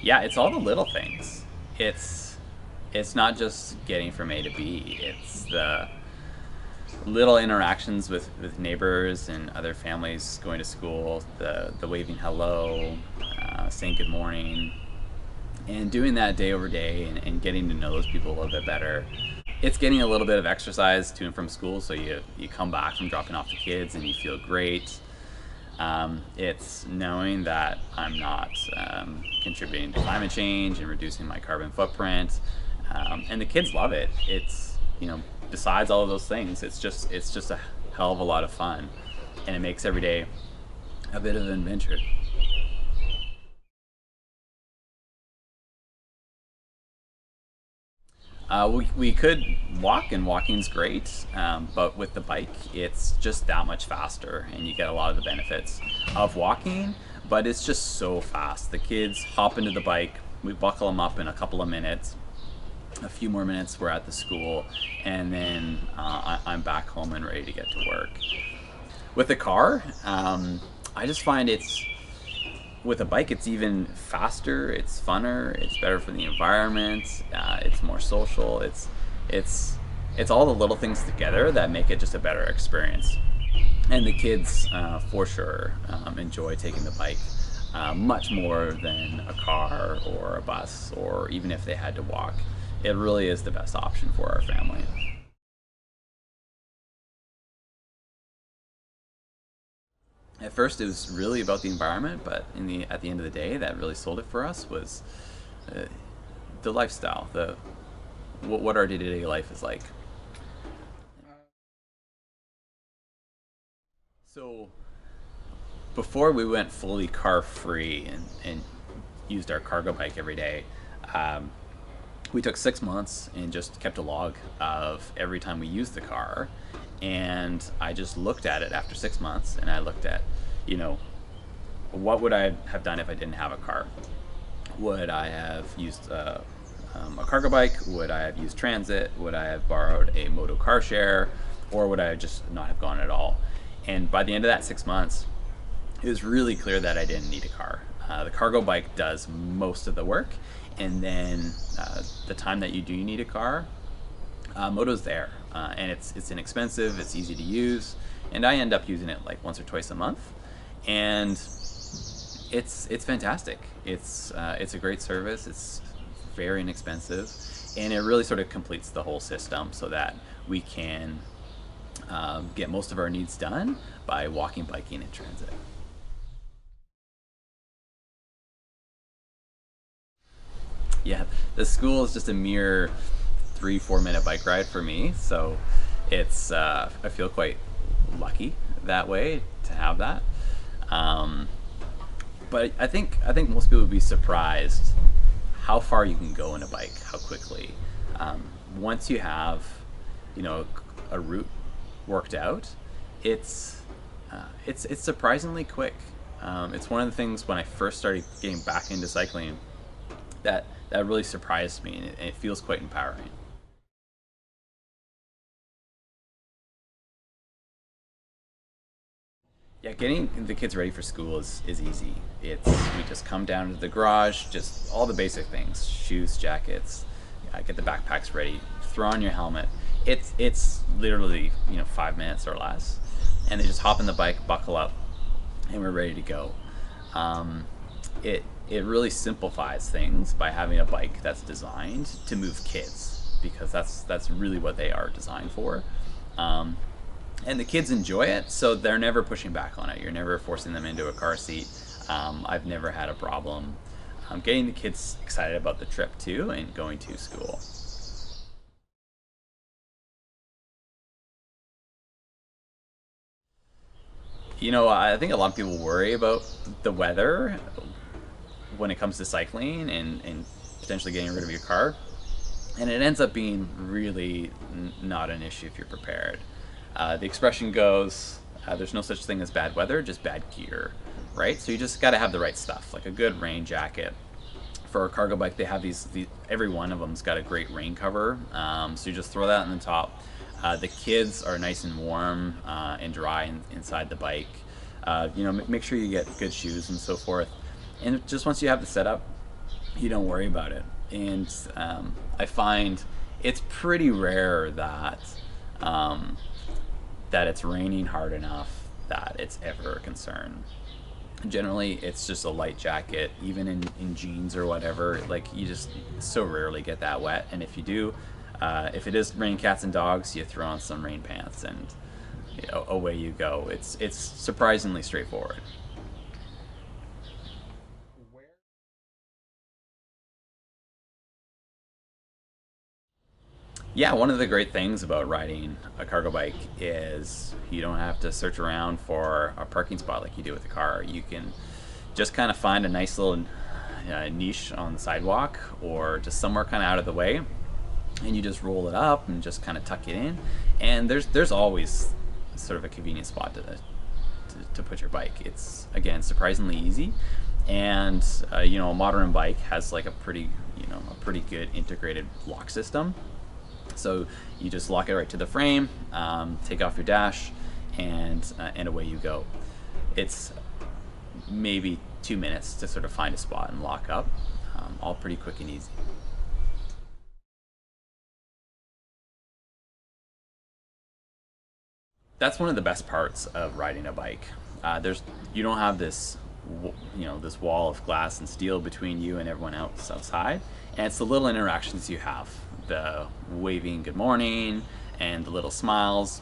Yeah, it's all the little things. It's not just getting from A to B. It's the little interactions with neighbors and other families going to school, the waving hello, saying good morning, and doing that day over day and getting to know those people a little bit better. It's getting a little bit of exercise to and from school, so you come back from dropping off the kids and you feel great. It's knowing that I'm not contributing to climate change and reducing my carbon footprint, and the kids love it. It's, besides all of those things, it's just a hell of a lot of fun, and it makes every day a bit of an adventure. We could walk, and walking's great, but with the bike, it's just that much faster, and you get a lot of the benefits of walking, but it's just so fast. The kids hop into the bike, we buckle them up in a couple of minutes, a few more minutes, we're at the school, and then I'm back home and ready to get to work. With the car, I just find with a bike, it's even faster, it's funner, it's better for the environment, it's more social. It's all the little things together that make it just a better experience. And the kids, for sure, enjoy taking the bike much more than a car or a bus, or even if they had to walk. It really is the best option for our family. At first, it was really about the environment, but at the end of the day, that really sold it for us was uh, the lifestyle, what our day-to-day life is like. So before we went fully car free and used our cargo bike every day, um, we took 6 months and just kept a log of every time we used the car. And I just looked at it after 6 months, and I looked at, you know, what would I have done if I didn't have a car? Would I have used a cargo bike? Would I have used transit? Would I have borrowed a moto car share? Or would I just not have gone at all? And by the end of that 6 months, it was really clear that I didn't need a car. The cargo bike does most of the work, and then the time that you do need a car, Moto's there, and it's inexpensive, it's easy to use, and I end up using it like once or twice a month, and it's fantastic. It's a great service. It's very inexpensive, and it really sort of completes the whole system so that we can get most of our needs done by walking, biking, and transit. Yeah, the school is just a mere 3-4 minute bike ride for me, so it's I feel quite lucky that way to have that. Um, but I think most people would be surprised how far you can go in a bike, how quickly. Once you have, a route worked out, it's it's surprisingly quick. It's one of the things when I first started getting back into cycling that really surprised me, and it feels quite empowering. Yeah, getting the kids ready for school is easy. We just come down to the garage, just all the basic things: shoes, jackets, get the backpacks ready, throw on your helmet. It's literally 5 minutes or less, and they just hop in the bike, buckle up, and we're ready to go. Um, it really simplifies things by having a bike that's designed to move kids, because that's really what they are designed for. Um, and the kids enjoy it, so they're never pushing back on it. You're never forcing them into a car seat. I've never had a problem getting the kids excited about the trip too and going to school. I think a lot of people worry about the weather when it comes to cycling and potentially getting rid of your car, and it ends up being really not an issue if you're prepared. The expression goes, there's no such thing as bad weather, just bad gear, right? So you just got to have the right stuff, like a good rain jacket. For a cargo bike, they have every one of them's got a great rain cover, so you just throw that on the top. The kids are nice and warm and dry inside the bike. Make sure you get good shoes and so forth. And just once you have the setup, you don't worry about it. And I find it's pretty rare um, that it's raining hard enough that it's ever a concern. Generally, it's just a light jacket, even in jeans or whatever. Like, you just so rarely get that wet. And if you do, if it is raining cats and dogs, you throw on some rain pants and away you go. It's surprisingly straightforward. Yeah, one of the great things about riding a cargo bike is you don't have to search around for a parking spot like you do with a car. You can just kind of find a nice little niche on the sidewalk or just somewhere kind of out of the way, and you just roll it up and just kind of tuck it in. And there's always sort of a convenient spot to put your bike. It's, again, surprisingly easy, and a modern bike has like a pretty good integrated lock system. So you just lock it right to the frame, take off your dash, and away you go. It's maybe 2 minutes to sort of find a spot and lock up, all pretty quick and easy. That's one of the best parts of riding a bike. There's You don't have this wall of glass and steel between you and everyone else outside, and it's the little interactions you have, the waving good morning and the little smiles,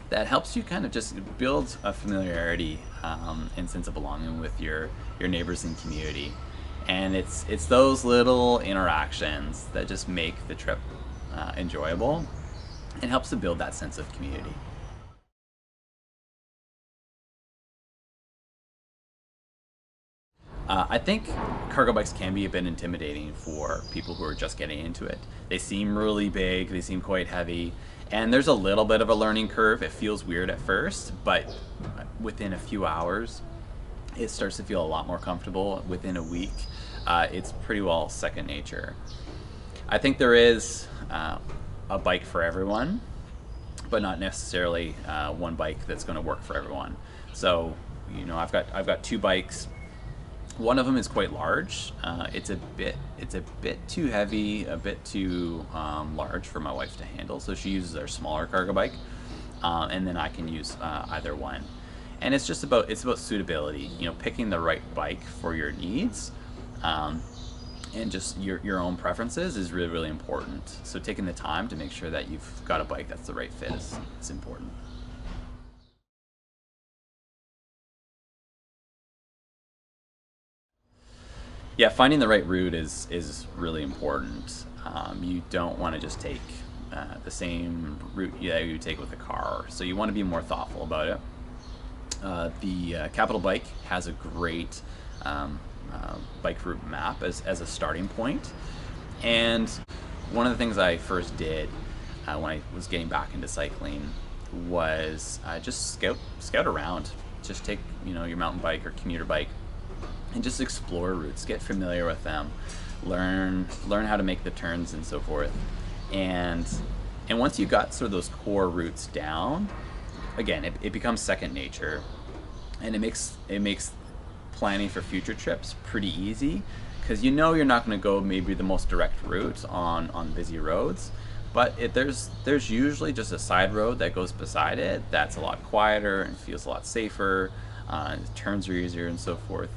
that helps you kind of just build a familiarity and sense of belonging with your neighbors and community. And it's those little interactions that just make the trip enjoyable and helps to build that sense of community. I think cargo bikes can be a bit intimidating for people who are just getting into it. They seem really big, they seem quite heavy, and there's a little bit of a learning curve. It feels weird at first, but within a few hours, it starts to feel a lot more comfortable. Within a week, it's pretty well second nature. I think there is a bike for everyone, but not necessarily one bike that's going to work for everyone. So, I've got two bikes. One of them is quite large. It's a bit too heavy, a bit too large for my wife to handle. So she uses our smaller cargo bike, and then I can use either one. And it's about suitability. Picking the right bike for your needs, and just your own preferences is really, really important. So taking the time to make sure that you've got a bike that's the right fit is important. Yeah, finding the right route is really important. You don't want to just take the same route that you take with a car, so you want to be more thoughtful about it. The Capital Bike has a great bike route map as a starting point, and one of the things I first did when I was getting back into cycling was just scout around. Just take your mountain bike or commuter bike and just explore routes, get familiar with them, learn how to make the turns and so forth. And once you got sort of those core routes down, again, it becomes second nature, and it makes planning for future trips pretty easy, because you're not going to go maybe the most direct route on busy roads, but there's usually just a side road that goes beside it that's a lot quieter and feels a lot safer. Turns are easier and so forth.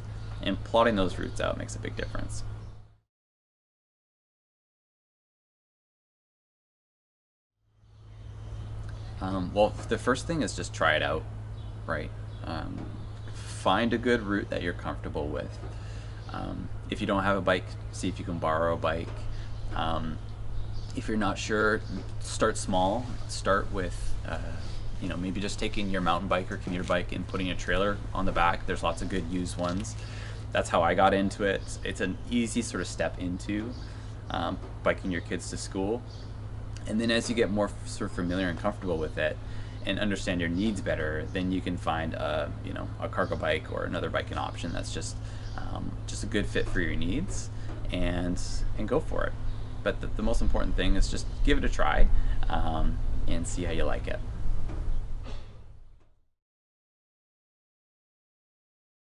And plotting those routes out makes a big difference. Well, the first thing is just try it out, right? Find a good route that you're comfortable with. If you don't have a bike, see if you can borrow a bike. If you're not sure, start small. Start with, maybe just taking your mountain bike or commuter bike and putting a trailer on the back. There's lots of good used ones. That's how I got into it. It's an easy sort of step into biking your kids to school. And then as you get more sort of familiar and comfortable with it and understand your needs better, then you can find a cargo bike or another biking option that's just a good fit for your needs, and go for it. But the most important thing is just give it a try, and see how you like it.